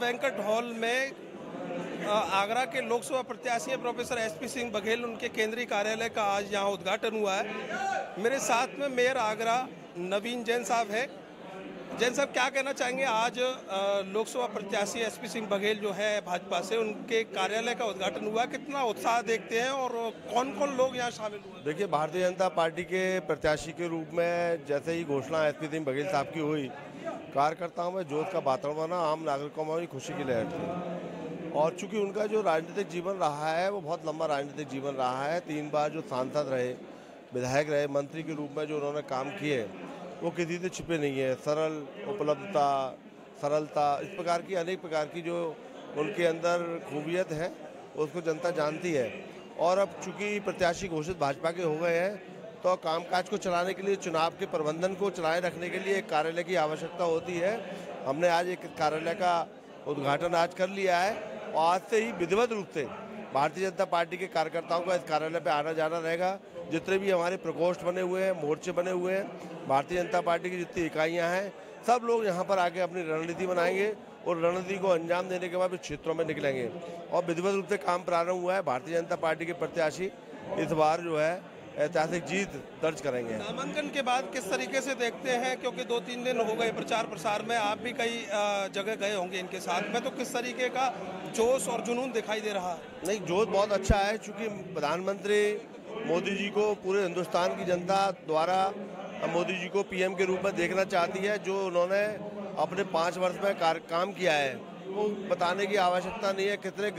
Banquet hall में आगरा के लोकसभा प्रत्याशी प्रोफेसर एसपी सिंह बघेल उनके केंद्रीय कार्यालय का आज यहाँ उद्घाटन हुआ है। मेरे साथ में मेयर आगरा नवीन जैन साहब है। जैन साहब, क्या कहना चाहेंगे? आज लोकसभा प्रत्याशी एसपी सिंह बघेल जो है भाजपा से, उनके कार्यालय का उद्घाटन हुआ, कितना उत्साह देखते हैं और कौन कौन लोग यहाँ शामिल हुए? देखिए, भारतीय जनता पार्टी के प्रत्याशी के रूप में जैसे ही घोषणा एसपी सिंह बघेल साहब की हुई, कार्यकर्ताओं में जोश का वातावरण बना, आम नागरिकों में भी खुशी की लहर थी। और चूंकि उनका जो राजनीतिक जीवन रहा है वो बहुत लंबा राजनीतिक जीवन रहा है, 3 बार जो सांसद रहे, विधायक रहे, मंत्री के रूप में जो उन्होंने काम किए वो किसी से छिपे नहीं है। सरल उपलब्धता, सरलता, इस प्रकार की अनेक प्रकार की जो उनके अंदर खूबियत है उसको जनता जानती है। और अब चूंकि प्रत्याशी घोषित भाजपा के हो गए हैं तो कामकाज को चलाने के लिए, चुनाव के प्रबंधन को चलाए रखने के लिए एक कार्यालय की आवश्यकता होती है। हमने आज एक कार्यालय का उद्घाटन आज कर लिया है और आज से ही विधिवत रूप से भारतीय जनता पार्टी के कार्यकर्ताओं का इस कार्यालय पे आना जाना रहेगा। जितने भी हमारे प्रकोष्ठ बने हुए हैं, मोर्चे बने हुए हैं, भारतीय जनता पार्टी की जितनी इकाइयां हैं, सब लोग यहाँ पर आके अपनी रणनीति बनाएंगे और रणनीति को अंजाम देने के बाद क्षेत्रों में निकलेंगे। और विधिवत रूप से काम प्रारंभ हुआ है। भारतीय जनता पार्टी के प्रत्याशी इस बार जो है ऐतिहासिक जीत दर्ज करेंगे। नामांकन के बाद किस तरीके से देखते हैं, क्योंकि 2-3 दिन हो गए प्रचार प्रसार में, आप भी कई जगह गए होंगे इनके साथ में, तो किस तरीके का जोश और जुनून दिखाई दे रहा है? नहीं, जोश बहुत अच्छा है, चूँकि प्रधानमंत्री मोदी जी को पूरे हिंदुस्तान की जनता द्वारा मोदी जी को पीएम के रूप में देखना चाहती है। जो उन्होंने अपने 5 वर्ष में काम किया है वो बताने की आवश्यकता नहीं है। कितने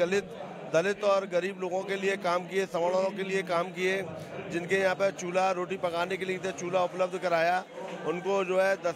दलित और गरीब लोगों के लिए काम किए, सवर्णों के लिए काम किए, जिनके यहाँ पर चूल्हा रोटी पकाने के लिए चूल्हा उपलब्ध कराया, उनको जो है 10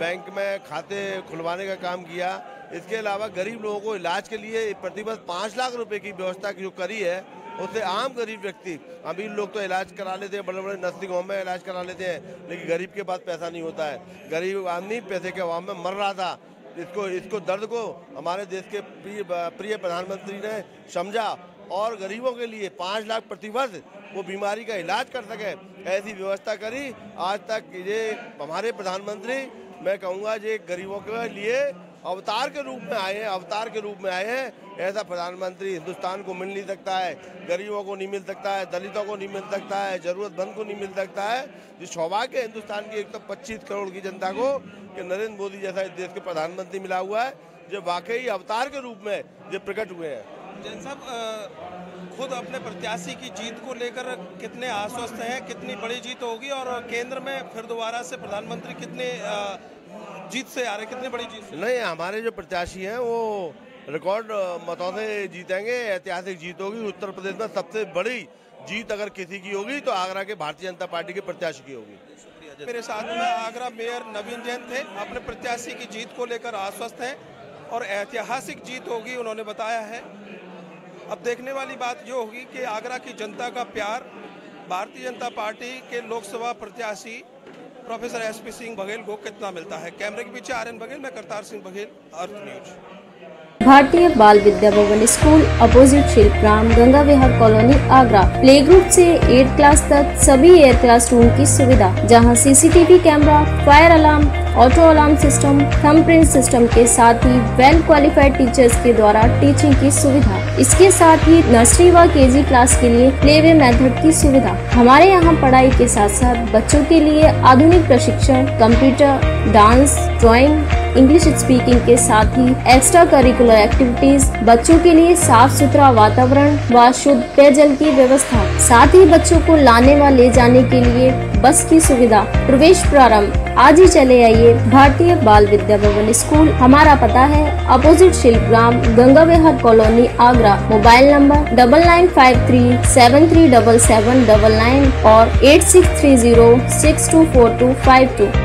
बैंक में खाते खुलवाने का काम किया। इसके अलावा गरीब लोगों को इलाज के लिए प्रतिवर्ष 5 लाख रुपए की व्यवस्था जो करी है, उससे आम गरीब व्यक्ति, अमीर लोग तो इलाज करा लेते हैं, बड़े बड़े नर्सिंग होम में इलाज करा लेते हैं, लेकिन गरीब के पास पैसा नहीं होता है। गरीब आदमी पैसे के अभाव में मर रहा था। इसको दर्द को हमारे देश के प्रिय प्रधानमंत्री ने समझा और गरीबों के लिए 5 लाख प्रतिवर्ष वो बीमारी का इलाज कर सके, ऐसी व्यवस्था करी। आज तक ये हमारे प्रधानमंत्री, मैं कहूँगा, ये गरीबों के लिए अवतार के रूप में आए हैं। ऐसा प्रधानमंत्री हिंदुस्तान को मिल नहीं सकता है, गरीबों को नहीं मिल सकता है, दलितों को नहीं मिल सकता है, जरूरतमंद को नहीं मिल सकता है। जिस सौभाग्य हिंदुस्तान की 125 करोड़ की जनता को कि नरेंद्र मोदी जैसा इस देश के प्रधानमंत्री मिला हुआ है, जो वाकई अवतार के रूप में जो प्रकट हुए हैं। जैन साहब, खुद अपने प्रत्याशी की जीत को लेकर कितने आश्वस्त हैं? कितनी बड़ी जीत होगी और केंद्र में फिर दोबारा से प्रधानमंत्री कितने जीत से आ रहे, कितनी बड़ी जीत से? नहीं, हमारे जो प्रत्याशी हैं वो रिकॉर्ड मतों से जीतेंगे, ऐतिहासिक जीत होगी। उत्तर प्रदेश में सबसे बड़ी जीत अगर किसी की होगी तो आगरा के भारतीय जनता पार्टी के प्रत्याशी की होगी। मेरे साथ में आगरा मेयर नवीन जैन थे, अपने प्रत्याशी की जीत को लेकर आश्वस्त हैं और ऐतिहासिक जीत होगी उन्होंने बताया है। अब देखने वाली बात जो होगी कि आगरा की जनता का प्यार भारतीय जनता पार्टी के लोकसभा प्रत्याशी प्रोफेसर एसपी सिंह बघेल को कितना मिलता है। कैमरे के पीछे आर्यन बघेल, मैं करतार सिंह बघेल, अर्थ न्यूज। भारतीय बाल विद्या भवन स्कूल अपोजिट शिल्पग्राम, गंगा विहार कॉलोनी, आगरा। प्ले ग्रुप से 8th क्लास तक सभी एयर क्लासरूम की सुविधा, जहां CCTV camera, fire alarm, auto alarm system, thumbprint system के साथ ही वेल क्वालिफाइड टीचर्स के द्वारा टीचिंग की सुविधा। इसके साथ ही नर्सरी व केजी क्लास के लिए प्लेवे मेथड की सुविधा। हमारे यहाँ पढ़ाई के साथ साथ बच्चों के लिए आधुनिक प्रशिक्षण, computer, dance, drawing, English speaking के साथ ही एक्स्ट्रा करिकुलर एक्टिविटीज, बच्चों के लिए साफ सुथरा वातावरण व शुद्ध पेयजल की व्यवस्था, साथ ही बच्चों को लाने व ले जाने के लिए बस की सुविधा। प्रवेश प्रारंभ आज ही चले आइए भारतीय बाल विद्या भवन स्कूल। हमारा पता है अपोजिट शिल्पग्राम, गंगा विहार कॉलोनी, आगरा। मोबाइल नंबर 9953737799 और 8630624252।